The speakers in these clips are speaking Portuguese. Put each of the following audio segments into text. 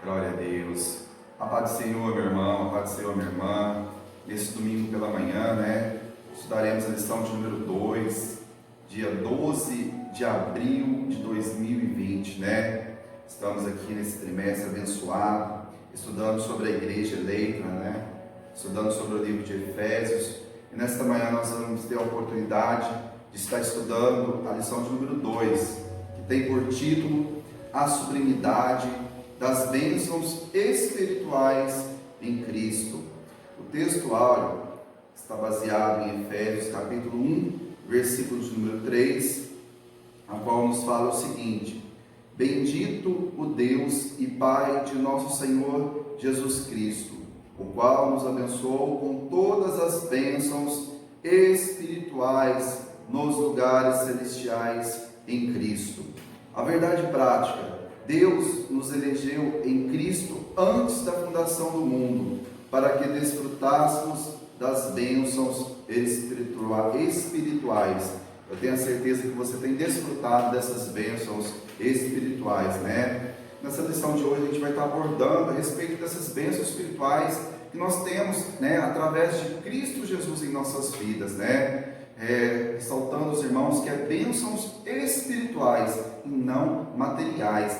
Glória a Deus. A paz do Senhor, meu irmão, a paz do Senhor, minha irmã. Nesse domingo pela manhã, estudaremos a lição de número 2, dia 12 de abril de 2020, Estamos aqui nesse trimestre abençoado, estudando sobre a igreja eleita, Estudando sobre o livro de Efésios. E nesta manhã nós vamos ter a oportunidade de estar estudando a lição de número 2, que tem por título A Sublimidade das Bênçãos Espirituais em Cristo. O texto áureo está baseado em Efésios capítulo 1, versículo de número 3, a qual nos fala o seguinte: Bendito o Deus e Pai de nosso Senhor Jesus Cristo, o qual nos abençoou com todas as bênçãos espirituais nos lugares celestiais em Cristo. A verdade prática: Deus nos elegeu em Cristo antes da fundação do mundo, para que desfrutássemos das bênçãos espirituais. Eu tenho a certeza que você tem desfrutado dessas bênçãos espirituais, Nessa lição de hoje a gente vai estar abordando a respeito dessas bênçãos espirituais que nós temos, através de Cristo Jesus em nossas vidas, ressaltando os irmãos que é bênçãos espirituais e não materiais,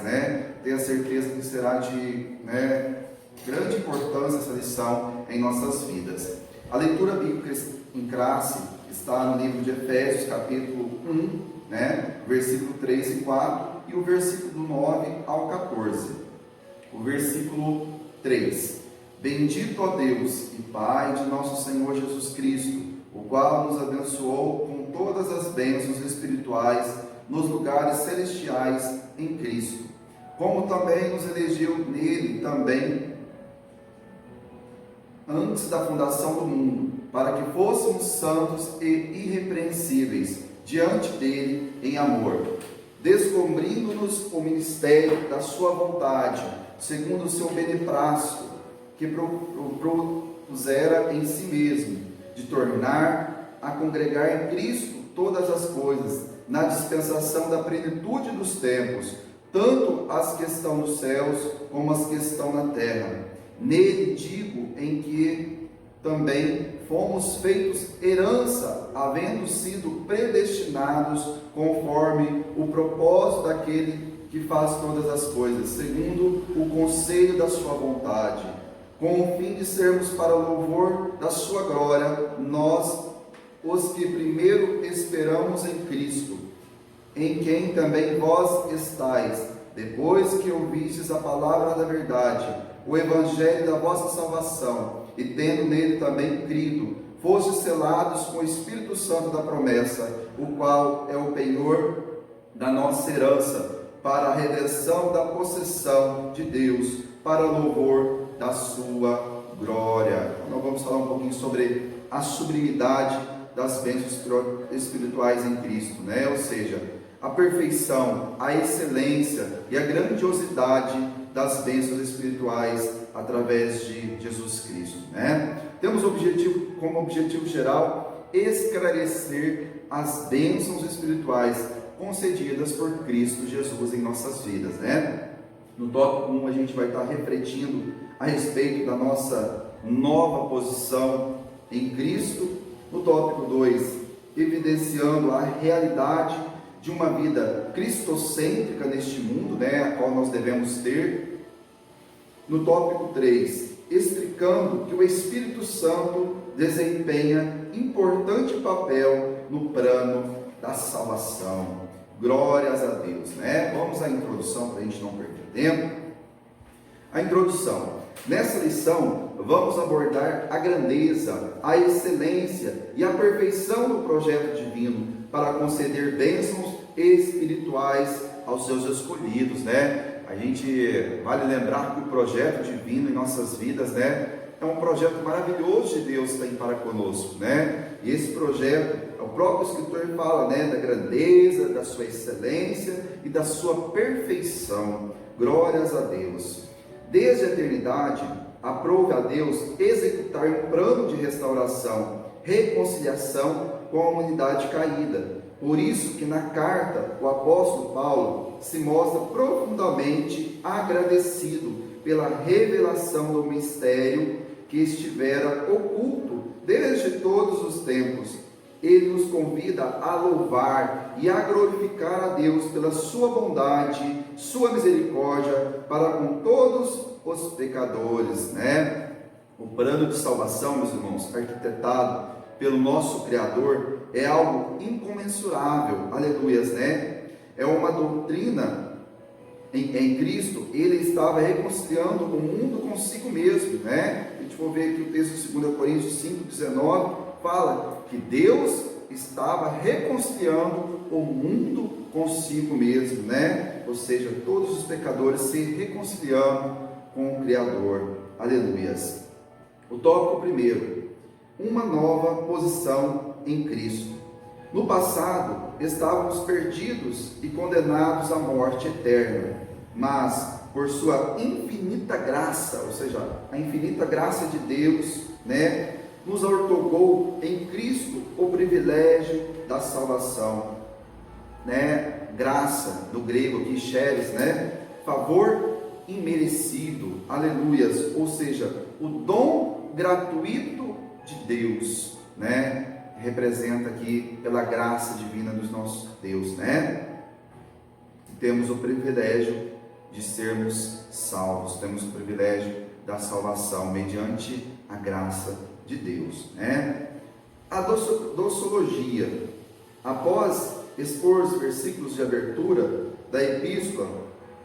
Tenho a certeza que será de grande importância essa lição em nossas vidas. A leitura bíblica em classe está no livro de Efésios, capítulo 1, versículo 3 e 4, e o versículo 9 ao 14. O versículo 3: Bendito ó Deus e Pai de nosso Senhor Jesus Cristo, o qual nos abençoou com todas as bênçãos espirituais nos lugares celestiais em Cristo, como também nos elegeu nele também antes da fundação do mundo, para que fôssemos santos e irrepreensíveis diante dele em amor, descobrindo-nos o ministério da sua vontade, segundo o seu beneplácito, que propusera em si mesmo, de tornar a congregar em Cristo todas as coisas, na dispensação da plenitude dos tempos, tanto as que estão nos céus como as que estão na terra. Nele digo em que também fomos feitos herança, havendo sido predestinados conforme o propósito daquele que faz todas as coisas, segundo o conselho da sua vontade, com o fim de sermos para o louvor da sua glória, nós, os que primeiro esperamos em Cristo, em quem também vós estáis, depois que ouvistes a palavra da verdade, o evangelho da vossa salvação, e tendo nele também crido, fostes selados com o Espírito Santo da promessa, o qual é o penhor da nossa herança, para a redenção da possessão de Deus, para o louvor da sua glória. Nós vamos falar um pouquinho sobre a sublimidade das bênçãos espirituais em Cristo, Ou seja, a perfeição, a excelência e a grandiosidade das bênçãos espirituais através de Jesus Cristo, Temos como objetivo geral esclarecer as bênçãos espirituais concedidas por Cristo Jesus em nossas vidas, No tópico 1 a gente vai estar refletindo a respeito da nossa nova posição em Cristo. No tópico 2, evidenciando a realidade de uma vida cristocêntrica neste mundo, a qual nós devemos ter. No tópico 3, explicando que o Espírito Santo desempenha importante papel no plano da salvação. Glórias a Deus, Vamos à introdução para a gente não perder tempo. A introdução. Nessa lição, vamos abordar a grandeza, a excelência e a perfeição do projeto divino para conceder bênçãos espirituais aos seus escolhidos, A gente vale lembrar que o projeto divino em nossas vidas, é um projeto maravilhoso de Deus tem para conosco, E esse projeto, o próprio escritor fala, da grandeza, da sua excelência e da sua perfeição. Glórias a Deus. Desde a eternidade, aprove a Deus executar um plano de restauração, reconciliação com a humanidade caída, Por isso que na carta o apóstolo Paulo se mostra profundamente agradecido pela revelação do mistério que estivera oculto desde todos os tempos. Ele nos convida a louvar e a glorificar a Deus pela sua bondade, sua misericórdia para com todos os pecadores, né? O plano de salvação, meus irmãos, arquitetado pelo nosso Criador, é algo incomensurável, aleluias, né? É uma doutrina em Cristo. Ele estava reconciliando o mundo consigo mesmo, né? A gente for ver aqui o texto de 2 Coríntios 5,19, fala que Deus estava reconciliando o mundo consigo mesmo, né? Ou seja, todos os pecadores se reconciliando com o Criador, aleluias. O tópico primeiro: uma nova posição em Cristo. No passado, estávamos perdidos e condenados à morte eterna, mas por sua infinita graça, ou seja, a infinita graça de Deus, né, nos outorgou em Cristo o privilégio da salvação, né? Graça, do grego aqui, charis, né? Favor imerecido, aleluias, ou seja, o dom gratuito de Deus, né? Representa aqui pela graça divina dos nossos Deus, né? Temos o privilégio de sermos salvos, temos o privilégio da salvação mediante a graça de Deus, né? A doxologia. Após expor os versículos de abertura da epístola,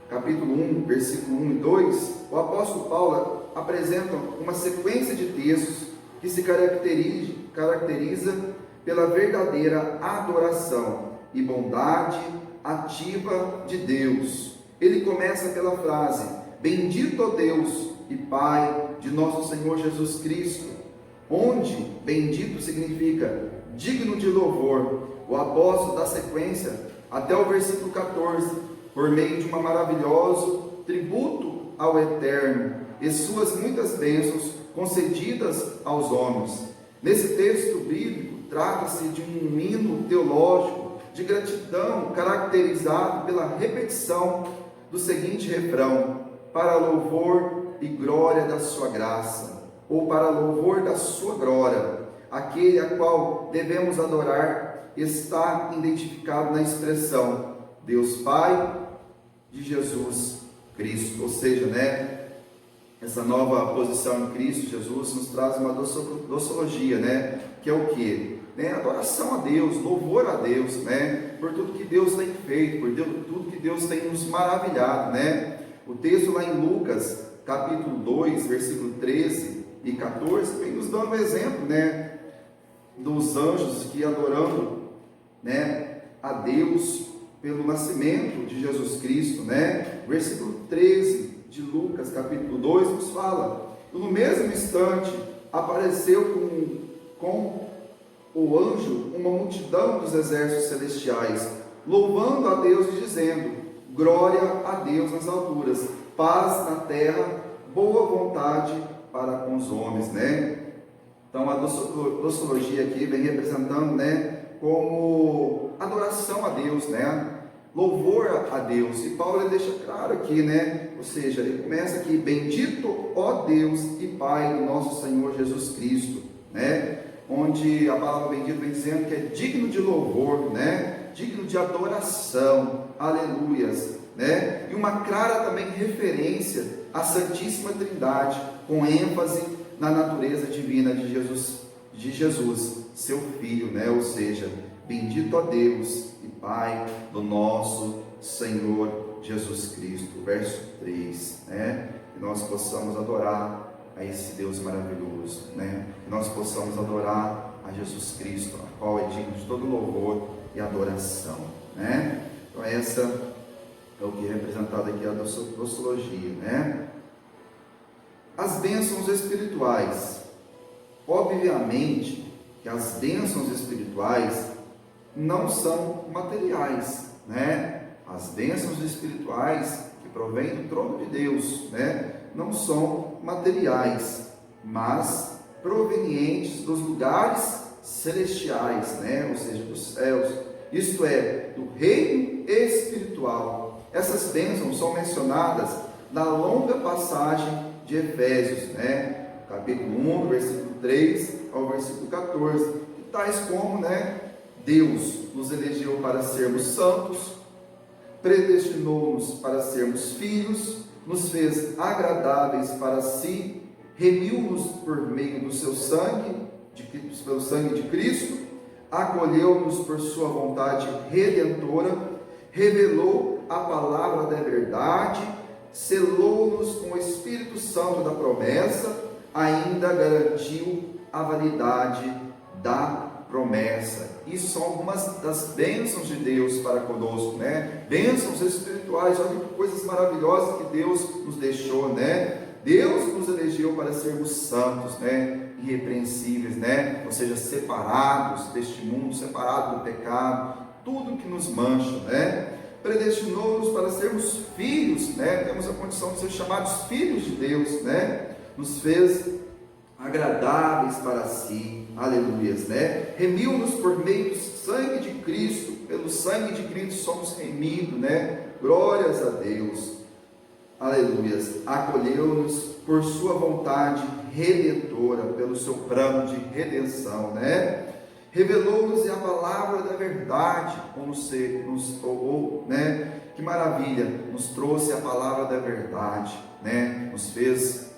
capítulo 1, versículo 1 e 2, o apóstolo Paulo apresenta uma sequência de textos que se caracteriza pela verdadeira adoração e bondade ativa de Deus. Ele começa pela frase: bendito ó Deus e Pai de nosso Senhor Jesus Cristo, onde bendito significa digno de louvor. O apóstolo dá sequência até o versículo 14, por meio de um maravilhoso tributo ao Eterno e suas muitas bênçãos concedidas aos homens. Nesse texto bíblico, trata-se de um hino teológico de gratidão, caracterizado pela repetição do seguinte refrão: para louvor e glória da sua graça, ou para louvor da sua glória. Aquele a qual devemos adorar está identificado na expressão Deus Pai de Jesus Cristo, ou seja, né? Essa nova posição em Cristo Jesus nos traz uma doxologia, né? Que é o que? Né? Adoração a Deus, louvor a Deus, né? Por tudo que Deus tem feito, por tudo que Deus tem nos maravilhado, né? O texto lá em Lucas, capítulo 2, versículo 13 e 14, vem nos dando um exemplo, né? Dos anjos que adorando, né? A Deus pelo nascimento de Jesus Cristo, né? Versículo 13 de Lucas, capítulo 2, nos fala: no mesmo instante apareceu com o anjo uma multidão dos exércitos celestiais, louvando a Deus e dizendo: glória a Deus nas alturas, paz na terra, boa vontade para com os homens, né? Então a doxologia aqui vem representando, né, como adoração a Deus, né? Louvor a Deus. E Paulo ele deixa claro aqui, né? Ou seja, ele começa aqui: bendito ó Deus e Pai do nosso Senhor Jesus Cristo, né? Onde a palavra bendito vem dizendo que é digno de louvor, né? Digno de adoração, aleluias, né? E uma clara também referência à Santíssima Trindade, com ênfase na natureza divina de Jesus, seu Filho, né? Ou seja, bendito a Deus e Pai do nosso Senhor Jesus Cristo. Verso 3, né? Que nós possamos adorar a esse Deus maravilhoso, né? Que nós possamos adorar a Jesus Cristo, a qual é digno de todo louvor e adoração, né? Então essa é o que é representado aqui a doxologia, né? As bênçãos espirituais. Obviamente que as bênçãos espirituais não são materiais, né? As bênçãos espirituais que provêm do trono de Deus, né, não são materiais, mas provenientes dos lugares celestiais, né? Ou seja, dos céus. isto é, do reino espiritual. Essas bênçãos são mencionadas na longa passagem de Efésios, capítulo 1, versículo 3 ao versículo 14, tais como, Deus nos elegeu para sermos santos, predestinou-nos para sermos filhos, nos fez agradáveis para si, remiu-nos por meio do seu sangue, pelo sangue de Cristo, acolheu-nos por sua vontade redentora, revelou a palavra da verdade, selou-nos com o Espírito Santo da promessa, ainda garantiu a validade da promessa. Isso são algumas das bênçãos de Deus para conosco, bênçãos espirituais. Olha que coisas maravilhosas que Deus nos deixou, Deus nos elegeu para sermos santos, irrepreensíveis, ou seja, separados deste mundo, separados do pecado, tudo que nos mancha, predestinou-nos para sermos filhos, temos a condição de ser chamados filhos de Deus, nos fez agradáveis para si, aleluias, remiu-nos por meio do sangue de Cristo, pelo sangue de Cristo somos remidos, glórias a Deus, aleluias, acolheu-nos por sua vontade redentora, pelo seu plano de redenção, revelou-nos a palavra da verdade, que maravilha, nos trouxe a palavra da verdade, nos fez,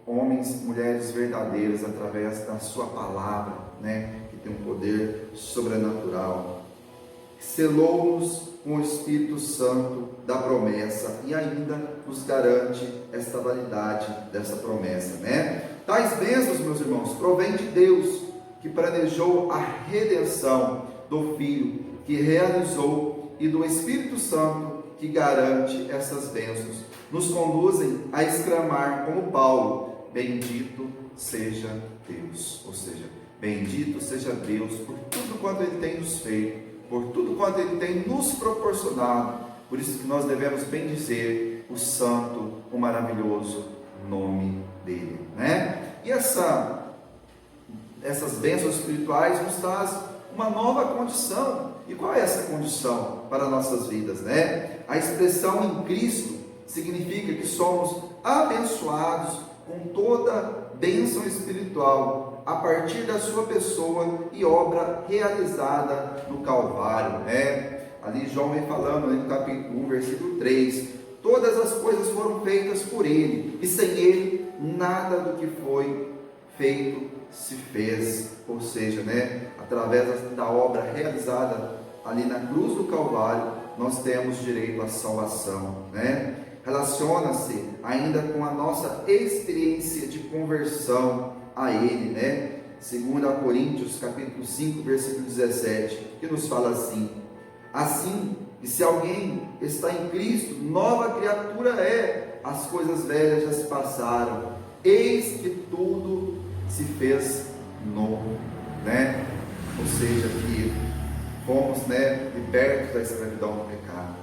homens e mulheres verdadeiros através da sua palavra, que tem um poder sobrenatural. Selou-nos com o Espírito Santo da promessa e ainda nos garante esta validade dessa promessa, Tais bênçãos, meus irmãos, provém de Deus, que planejou a redenção, do Filho que realizou e do Espírito Santo que garante essas bênçãos, nos conduzem a exclamar como Paulo: bendito seja Deus, ou seja, bendito seja Deus por tudo quanto Ele tem nos feito, por tudo quanto Ele tem nos proporcionado. Por isso que nós devemos bendizer o santo, o maravilhoso nome dEle, E essas bênçãos espirituais nos trazem uma nova condição. E qual é essa condição para nossas vidas, A expressão em Cristo significa que somos abençoados com toda bênção espiritual a partir da sua pessoa e obra realizada no Calvário, Ali João vem falando no capítulo 1, versículo 3, todas as coisas foram feitas por Ele, e sem Ele nada do que foi feito se fez, ou seja, através da obra realizada ali na cruz do Calvário, nós temos direito à salvação, Relaciona-se ainda com a nossa experiência de conversão a Ele, 2 Coríntios capítulo 5, versículo 17, que nos fala assim, que se alguém está em Cristo, nova criatura é, as coisas velhas já se passaram, eis que tudo se fez novo, Ou seja, que fomos, libertos da escravidão do pecado.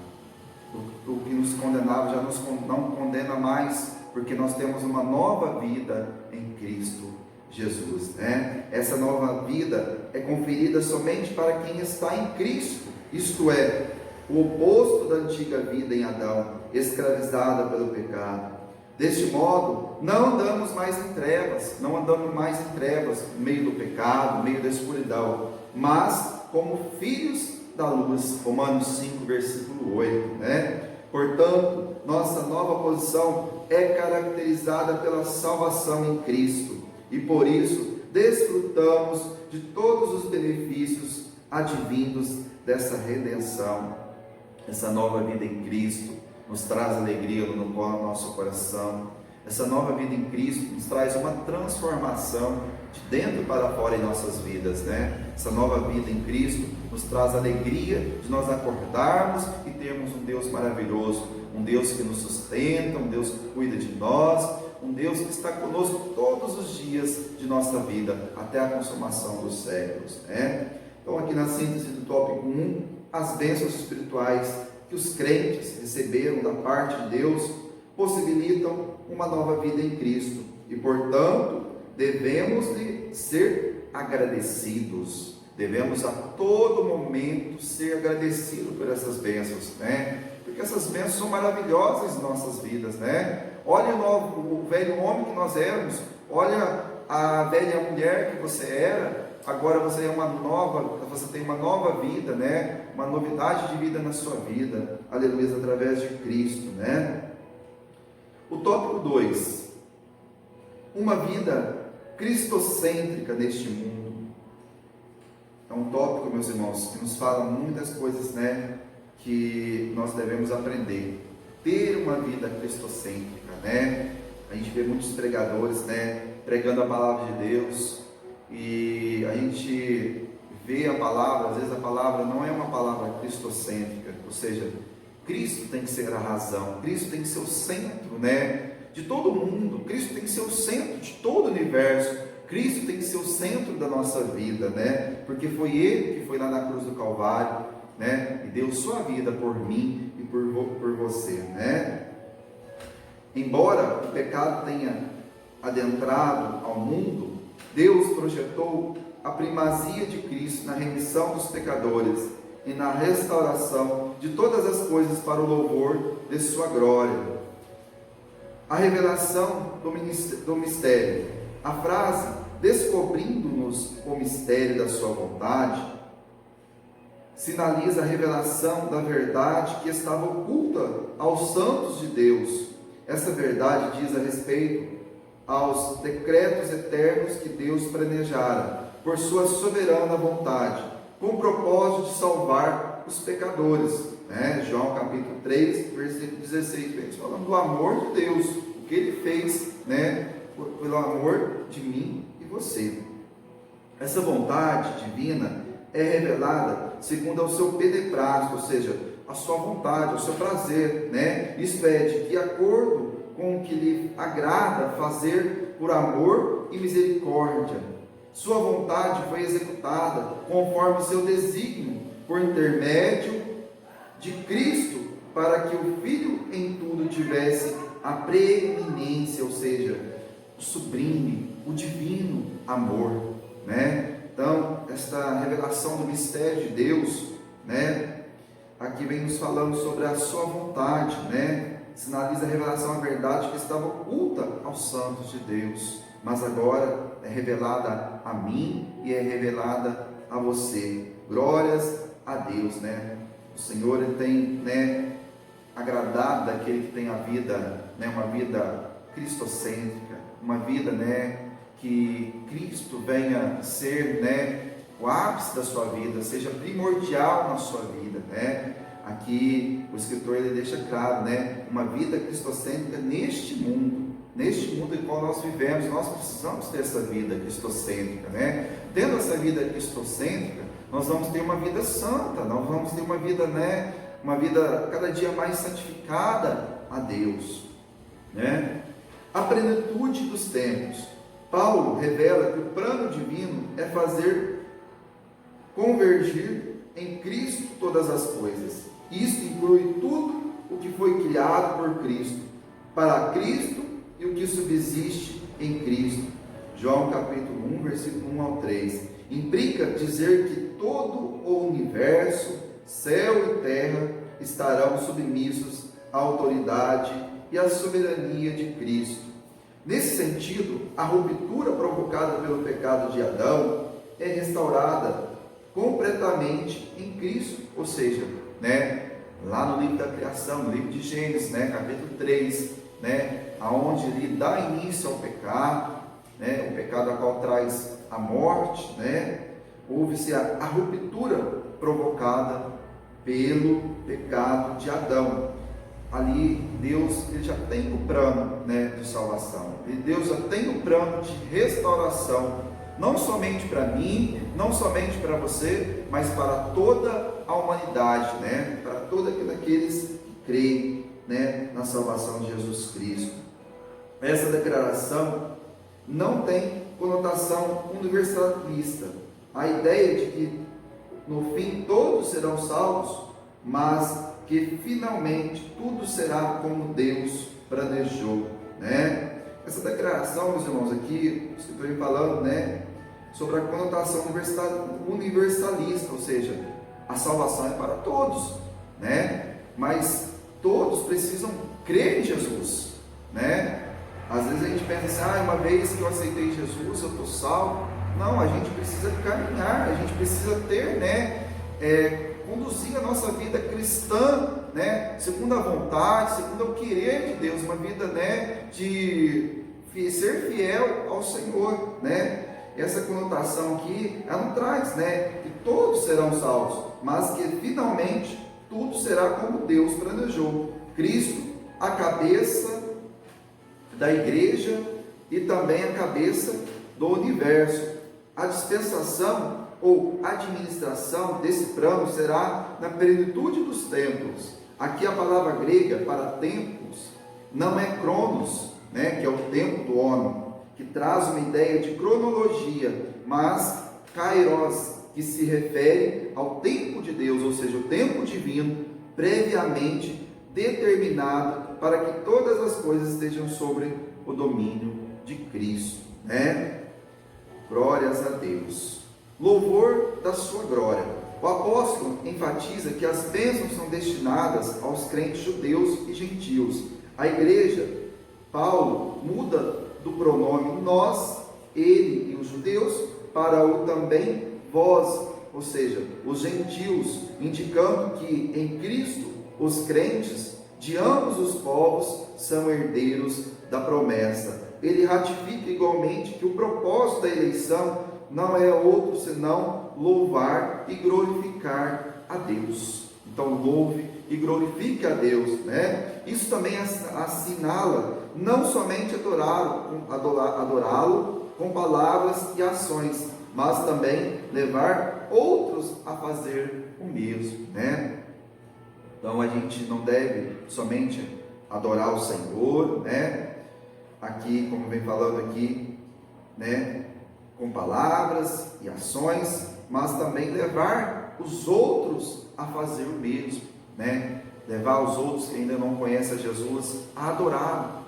O que nos condenava já não condena mais, porque nós temos uma nova vida em Cristo Jesus, Essa nova vida é conferida somente para quem está em Cristo, isto é, o oposto da antiga vida em Adão, escravizada pelo pecado. Deste modo, não andamos mais em trevas, no meio do pecado, no meio da escuridão, mas como filhos da luz, Romanos 5, versículo 8, Portanto, nossa nova posição é caracterizada pela salvação em Cristo, e por isso desfrutamos de todos os benefícios advindos dessa redenção. Essa nova vida em Cristo nos traz alegria no nosso coração. Essa nova vida em Cristo nos traz uma transformação de dentro para fora em nossas vidas, Essa nova vida em Cristo nos traz alegria de nós acordarmos e termos um Deus maravilhoso, um Deus que nos sustenta, um Deus que cuida de nós, um Deus que está conosco todos os dias de nossa vida, até a consumação dos séculos, Então, aqui na síntese do tópico 1, as bênçãos espirituais que os crentes receberam da parte de Deus possibilitam uma nova vida em Cristo e, portanto, devemos ser agradecidos. devemos a todo momento ser agradecidos por essas bênçãos, né? Porque essas bênçãos são maravilhosas em nossas vidas, né? Olha o velho homem que nós éramos, olha a velha mulher que você era, agora você tem uma nova vida, né? Uma novidade de vida na sua vida, aleluia, através de Cristo, né? O tópico 2, uma vida cristocêntrica neste mundo. É um tópico, meus irmãos, que nos fala muitas coisas, né? Que nós devemos aprender. Ter uma vida cristocêntrica, né? A gente vê muitos pregadores, né? Pregando a palavra de Deus, e a gente vê a palavra, às vezes a palavra não é uma palavra cristocêntrica, ou seja, Cristo tem que ser a razão, Cristo tem que ser o centro, né, de todo mundo, Cristo tem que ser o centro de todo o universo, Cristo tem que ser o centro da nossa vida, né, porque foi Ele que foi lá na cruz do Calvário, né, e deu sua vida por mim e por você, né. Embora o pecado tenha adentrado ao mundo, Deus projetou a primazia de Cristo na remissão dos pecadores e na restauração de todas as coisas para o louvor de sua glória. A revelação do mistério. A frase, descobrindo-nos o mistério da sua vontade, sinaliza a revelação da verdade que estava oculta aos santos de Deus. Essa verdade diz a respeito aos decretos eternos que Deus planejara por sua soberana vontade, com o propósito de salvar os pecadores, né? João capítulo 3, versículo 16, vem falando do amor de Deus, o que Ele fez, né? Pelo amor de mim e você. Essa vontade divina é revelada segundo o seu beneplácito, ou seja, a sua vontade, o seu prazer, né? Isto é, de acordo com o que lhe agrada fazer por amor e misericórdia. Sua vontade foi executada conforme seu desígnio, por intermédio de Cristo, para que o Filho em tudo tivesse a preeminência, ou seja, o sublime, o divino amor, né? Então, esta revelação do mistério de Deus, né? Aqui vem nos falando sobre a sua vontade, né? Sinaliza a revelação da verdade que estava oculta aos santos de Deus, mas agora é revelada a mim e é revelada a você. Glórias a Deus, né? O Senhor, Ele tem, né, agradado daquele que tem a vida, né, uma vida cristocêntrica, uma vida, né, que Cristo venha ser, né, o ápice da sua vida, seja primordial na sua vida, né? Aqui o escritor ele deixa claro, né, uma vida cristocêntrica neste mundo em qual nós vivemos. Nós precisamos ter essa vida cristocêntrica, né? Tendo essa vida cristocêntrica, nós vamos ter uma vida santa, nós vamos ter uma vida, né, uma vida cada dia mais santificada a Deus, né? A plenitude dos tempos. Paulo revela que o plano divino é fazer convergir em Cristo todas as coisas. Isso inclui tudo o que foi criado por Cristo, para Cristo e o que subsiste em Cristo. João capítulo 1, versículo 1 ao 3. Implica dizer que todo o universo, céu e terra, estarão submissos à autoridade e à soberania de Cristo. Nesse sentido, a ruptura provocada pelo pecado de Adão é restaurada completamente em Cristo, ou seja, né, lá no livro da criação, no livro de Gênesis, né, capítulo 3, né, aonde ele dá início ao pecado, né, o pecado a qual traz a morte, né, houve-se a ruptura provocada pelo pecado de Adão. Ali Deus ele já tem o plano, né, de salvação, e Deus já tem o plano de restauração, não somente para mim, não somente para você, mas para toda a humanidade, né? Para todos aqueles que creem, né, na salvação de Jesus Cristo. Essa declaração não tem conotação universalista. A ideia de que no fim todos serão salvos, mas que finalmente tudo será como Deus planejou, né? Essa declaração, meus irmãos, aqui, o escritor falando, né, sobre a conotação universalista, ou seja, a salvação é para todos, né? Mas todos precisam crer em Jesus, né? Às vezes a gente pensa assim, uma vez que eu aceitei Jesus, eu estou salvo. Não, a gente precisa caminhar, a gente precisa ter, né, conduzir a nossa vida cristã, né, segundo a vontade, segundo o querer de Deus, uma vida, né, de ser fiel ao Senhor, né. Essa conotação aqui, ela não traz, né, que todos serão salvos, mas que finalmente tudo será como Deus planejou. Cristo, a cabeça da igreja e também a cabeça do universo. A dispensação ou administração desse plano será na plenitude dos tempos. Aqui a palavra grega para tempos não é cronos, né, que é o tempo do homem, que traz uma ideia de cronologia, mas kairos, que se refere ao tempo de Deus, ou seja, o tempo divino previamente determinado para que todas as coisas estejam sobre o domínio de Cristo, né? Glórias a Deus. Louvor da sua glória. O apóstolo enfatiza que as bênçãos são destinadas aos crentes judeus e gentios. A igreja, Paulo, muda do pronome nós, ele e os judeus, para o também vós, ou seja, os gentios, indicando que em Cristo os crentes de ambos os povos são herdeiros da promessa. Ele ratifica igualmente que o propósito da eleição não é outro senão louvar e glorificar a Deus. Então louve e glorifique a Deus, né? Isso também assinala não somente adorá-lo com palavras e ações, mas também levar outros a fazer o mesmo, né? Então a gente não deve somente adorar o Senhor, né? Aqui, como vem falando aqui, né? Com palavras e ações, mas também levar os outros a fazer o mesmo, né? Levar os outros que ainda não conhecem a Jesus a adorá-lo,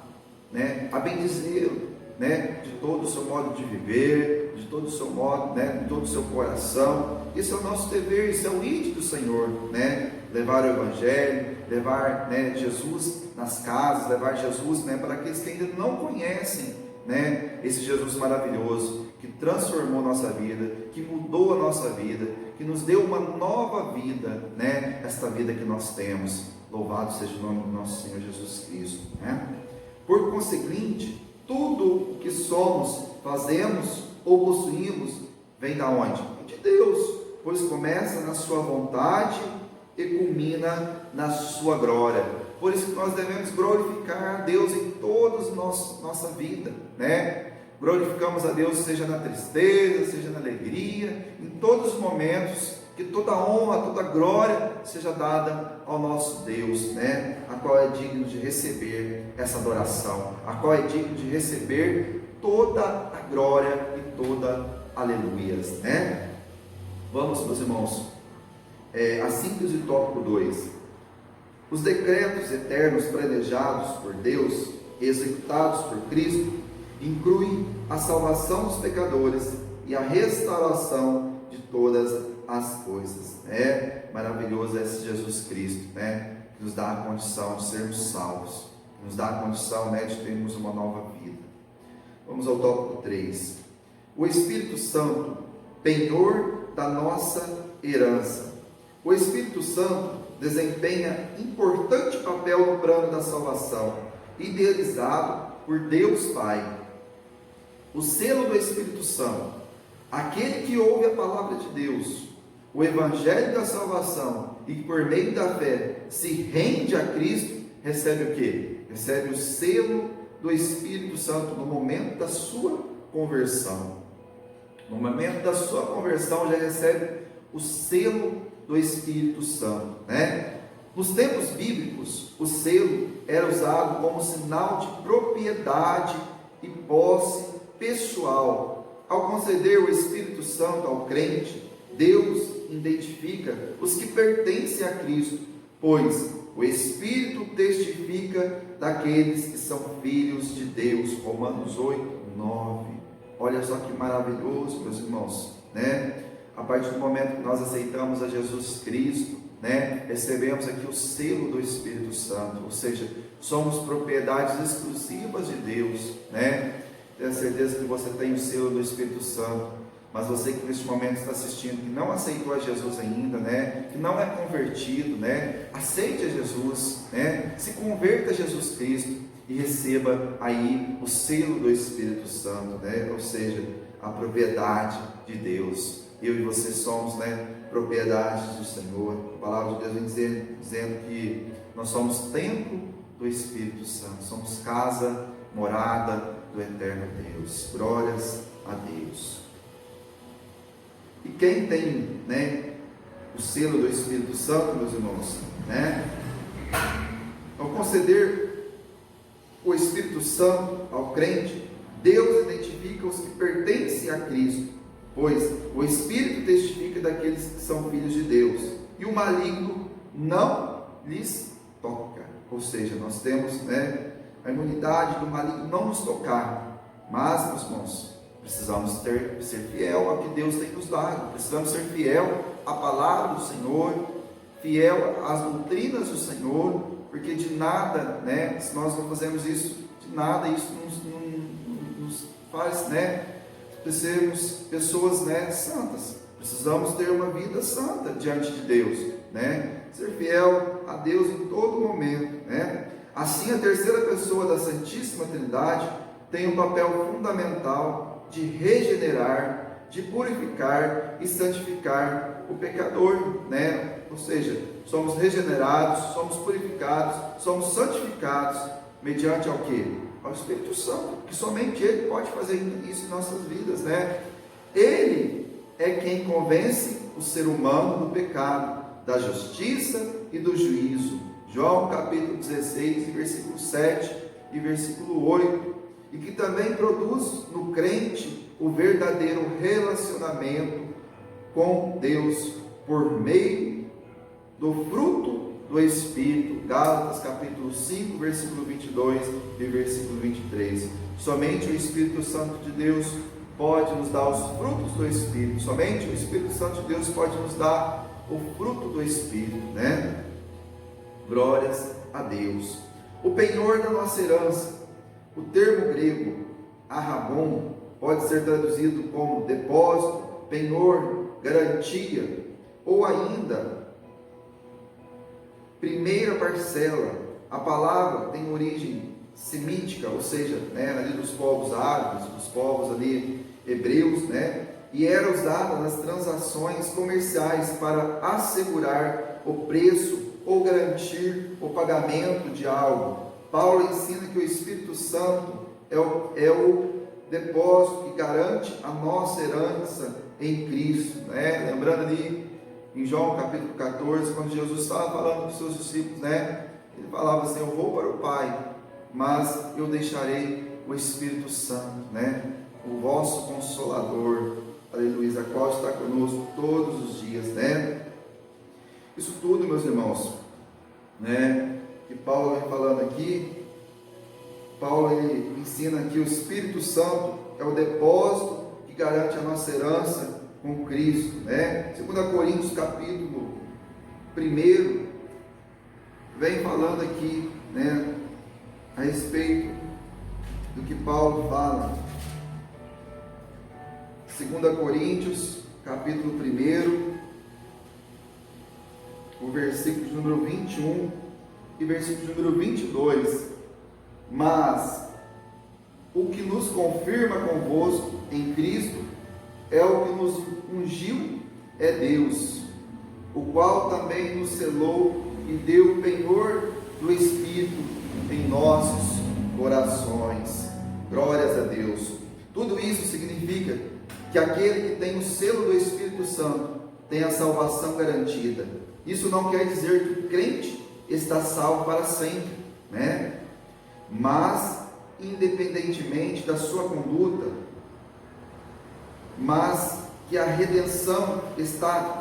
né? A bendizê-lo, né? De todo o seu modo de viver, de todo o seu modo, né? De todo o seu coração. Esse é o nosso dever, isso é o ídolo do Senhor, né? Levar o Evangelho, levar, né, Jesus nas casas, levar Jesus, né, para aqueles que ainda não conhecem, né, esse Jesus maravilhoso, que transformou nossa vida, que mudou a nossa vida, que nos deu uma nova vida, né, esta vida que nós temos. Louvado seja o nome do nosso Senhor Jesus Cristo, né? Por conseguinte, tudo o que somos, fazemos ou possuímos, vem da onde? De Deus, pois começa na sua vontade e culmina na sua glória. Por isso que nós devemos glorificar a Deus em toda a nossa vida, né? Glorificamos a Deus seja na tristeza, seja na alegria, em todos os momentos, que toda honra, toda glória seja dada ao nosso Deus, né? A qual é digno de receber essa adoração, a qual é digno de receber toda a glória e toda aleluias, né? Vamos, meus irmãos, a síntese do tópico 2. Os decretos eternos planejados por Deus, executados por Cristo, incluem a salvação dos pecadores e a restauração de todas as coisas. É maravilhoso esse Jesus Cristo, né? Que nos dá a condição de sermos salvos, que nos dá a condição, né, de termos uma nova vida. Vamos ao tópico 3. O Espírito Santo, penhor da nossa herança. O Espírito Santo desempenha importante papel no plano da salvação, idealizado por Deus Pai. O selo do Espírito Santo, aquele que ouve a palavra de Deus, o Evangelho da salvação e que por meio da fé se rende a Cristo, recebe o quê? Recebe o selo do Espírito Santo no momento da sua conversão. No momento da sua conversão já recebe o selo do Espírito Santo, né? Nos tempos bíblicos, o selo era usado como sinal de propriedade e posse pessoal. Ao conceder o Espírito Santo ao crente, Deus identifica os que pertencem a Cristo, pois o Espírito testifica daqueles que são filhos de Deus. Romanos 8, 9. Olha só que maravilhoso, meus irmãos, né? A partir do momento que nós aceitamos a Jesus Cristo, né, recebemos aqui o selo do Espírito Santo, ou seja, somos propriedades exclusivas de Deus, né? Tenho certeza que você tem o selo do Espírito Santo, mas você que neste momento está assistindo, que não aceitou a Jesus ainda, né, que não é convertido, né, aceite a Jesus, né, se converta a Jesus Cristo e receba aí o selo do Espírito Santo, né, ou seja, a propriedade de Deus. Eu e você somos, né, propriedades do Senhor. A palavra de Deus vem dizendo que nós somos templo do Espírito Santo, somos casa, morada do eterno Deus. Glórias a Deus. E quem tem, né, o selo do Espírito Santo, meus irmãos, né, ao conceder o Espírito Santo ao crente, Deus identifica os que pertencem a Cristo, pois o Espírito testifica daqueles que são filhos de Deus, e o maligno não lhes toca. Ou seja, nós temos, né, a imunidade do maligno não nos tocar. Mas, meus irmãos, precisamos ser fiel ao que Deus tem nos dado, precisamos ser fiel à palavra do Senhor, fiel às doutrinas do Senhor, porque de nada, né, se nós não fazemos isso, de nada isso nos faz, né, sermos pessoas, né, santas. Precisamos ter uma vida santa diante de Deus, né, ser fiel a Deus em todo momento, né. Assim, a terceira pessoa da Santíssima Trindade tem um papel fundamental de regenerar, de purificar e santificar o pecador, né? Ou seja, somos regenerados, somos purificados, somos santificados mediante ao quê? Ao Espírito Santo, que somente Ele pode fazer isso em nossas vidas, né? Ele é quem convence o ser humano do pecado, da justiça e do juízo. João capítulo 16, versículo 7 e versículo 8, e que também produz no crente o verdadeiro relacionamento com Deus por meio do fruto do Espírito. Gálatas capítulo 5, versículo 22 e versículo 23. Somente o Espírito Santo de Deus pode nos dar os frutos do Espírito. Somente o Espírito Santo de Deus pode nos dar o fruto do Espírito, né? Glórias a Deus. O penhor da nossa herança. O termo grego arrabon pode ser traduzido como depósito, penhor, garantia, ou ainda primeira parcela. A palavra tem origem semítica, ou seja, né, ali dos povos árabes, dos povos ali hebreus, né, e era usada nas transações comerciais para assegurar o preço ou garantir o pagamento de algo. Paulo ensina que o Espírito Santo é o depósito que garante a nossa herança em Cristo, né? Lembrando ali em João capítulo 14, quando Jesus estava falando com os seus discípulos, né? Ele falava assim: eu vou para o Pai, mas eu deixarei o Espírito Santo, né? O vosso Consolador, aleluia, a qual está conosco todos os dias, né? Isso tudo, meus irmãos, né, que Paulo vem falando aqui, Paulo ele ensina que o Espírito Santo é o depósito que garante a nossa herança com Cristo, né? 2 Coríntios capítulo 1 vem falando aqui, né, a respeito do que Paulo fala. 2 Coríntios capítulo 1, o versículo de número 21 e versículo de número 22. Mas o que nos confirma convosco em Cristo é o que nos ungiu, é Deus, o qual também nos selou e deu o penhor do Espírito em nossos corações. Glórias a Deus. Tudo isso significa que aquele que tem o selo do Espírito Santo tem a salvação garantida. Isso não quer dizer que o crente está salvo para sempre, né? Mas, independentemente da sua conduta, mas que a redenção está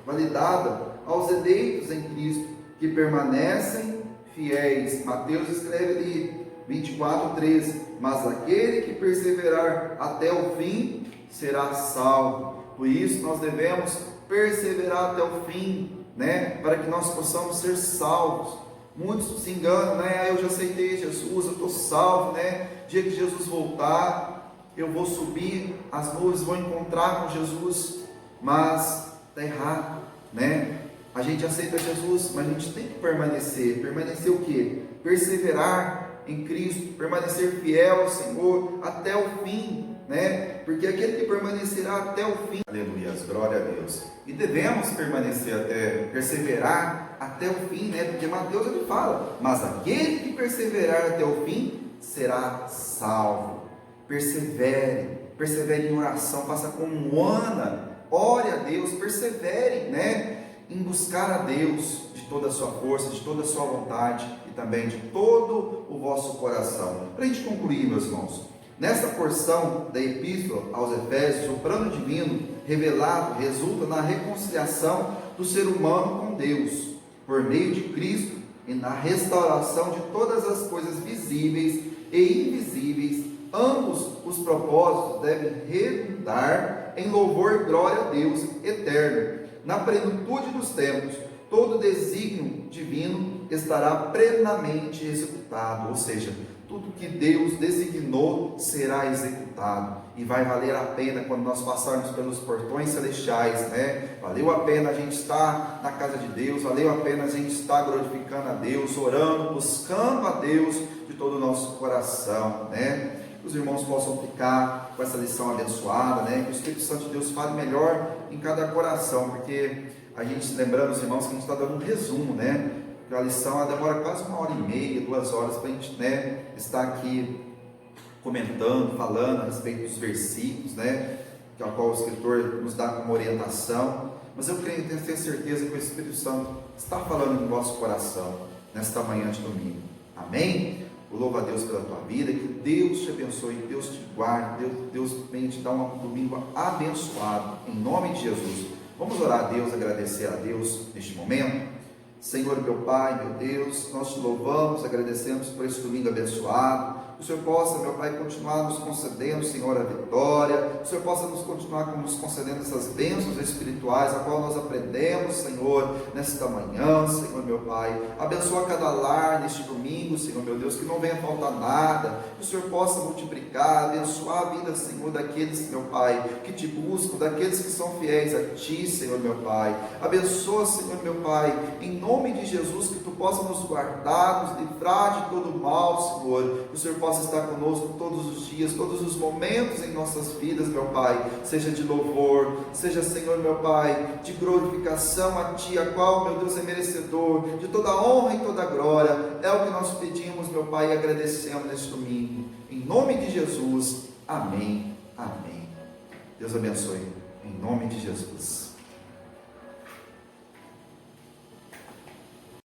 validada aos eleitos em Cristo, que permanecem fiéis. Mateus escreve ali 24:13. Mas aquele que perseverar até o fim será salvo. Por isso nós devemos perseverar até o fim, né? Para que nós possamos ser salvos. Muitos se enganam, né? Eu já aceitei Jesus, eu estou salvo, né? Dia que Jesus voltar, eu vou subir as nuvens, vou encontrar com Jesus. Mas está errado, né? A gente aceita Jesus, mas a gente tem que permanecer. Permanecer o quê? Perseverar em Cristo, permanecer fiel ao Senhor até o fim, né? Porque aquele que permanecerá até o fim, aleluia, glória a Deus. E devemos perseverar até o fim, né? Porque Mateus ele fala, mas aquele que perseverar até o fim será salvo. Persevere em oração, faça como Ana, ore a Deus, persevere, né? Em buscar a Deus de toda a sua força, de toda a sua vontade e também de todo o vosso coração. Para a gente concluir, meus irmãos, nesta porção da Epístola aos Efésios, o plano divino revelado resulta na reconciliação do ser humano com Deus, por meio de Cristo, e na restauração de todas as coisas visíveis e invisíveis. Ambos os propósitos devem redundar em louvor e glória a Deus eterno. Na plenitude dos tempos, todo desígnio divino estará plenamente executado, ou seja, tudo que Deus designou será executado, e vai valer a pena quando nós passarmos pelos portões celestiais, né? Valeu a pena a gente estar na casa de Deus, valeu a pena a gente estar glorificando a Deus, orando, buscando a Deus de todo o nosso coração, né? Que os irmãos possam ficar com essa lição abençoada, né? Que o Espírito Santo de Deus fale melhor em cada coração, porque a gente, lembrando os irmãos, que a gente está dando um resumo, né? Porque a lição ela demora quase 1h30, 2 horas para a gente, né, estar aqui comentando, falando a respeito dos versículos, né? Que é o qual o escritor nos dá como orientação. Mas eu creio, tenho certeza que o Espírito Santo está falando no vosso coração nesta manhã de domingo. Amém? Eu louvo a Deus pela tua vida, que Deus te abençoe, Deus te guarde, Deus venha te dar um domingo abençoado, em nome de Jesus. Vamos orar a Deus, agradecer a Deus neste momento. Senhor, meu Pai, meu Deus, nós te louvamos, agradecemos por esse domingo abençoado. Que o Senhor possa, meu Pai, continuar nos concedendo, Senhor, a vitória. Que o Senhor possa continuar nos concedendo essas bênçãos espirituais, a qual nós aprendemos, Senhor, nesta manhã, Senhor, meu Pai. Abençoa cada lar neste domingo, Senhor, meu Deus, que não venha faltar nada. Que o Senhor possa multiplicar, abençoar a vida, Senhor, daqueles, meu Pai, que te buscam, daqueles que são fiéis a Ti, Senhor, meu Pai. Abençoa, Senhor, meu Pai, em nome de Jesus, que Tu possa nos guardar, nos livrar de todo o mal, Senhor. Que o Senhor possa estar conosco todos os dias, todos os momentos em nossas vidas, meu Pai, seja de louvor, seja, Senhor, meu Pai, de glorificação a Ti, a qual, meu Deus, é merecedor de toda honra e toda glória. É o que nós pedimos, meu Pai, e agradecemos neste domingo, em nome de Jesus, amém, amém. Deus abençoe, em nome de Jesus.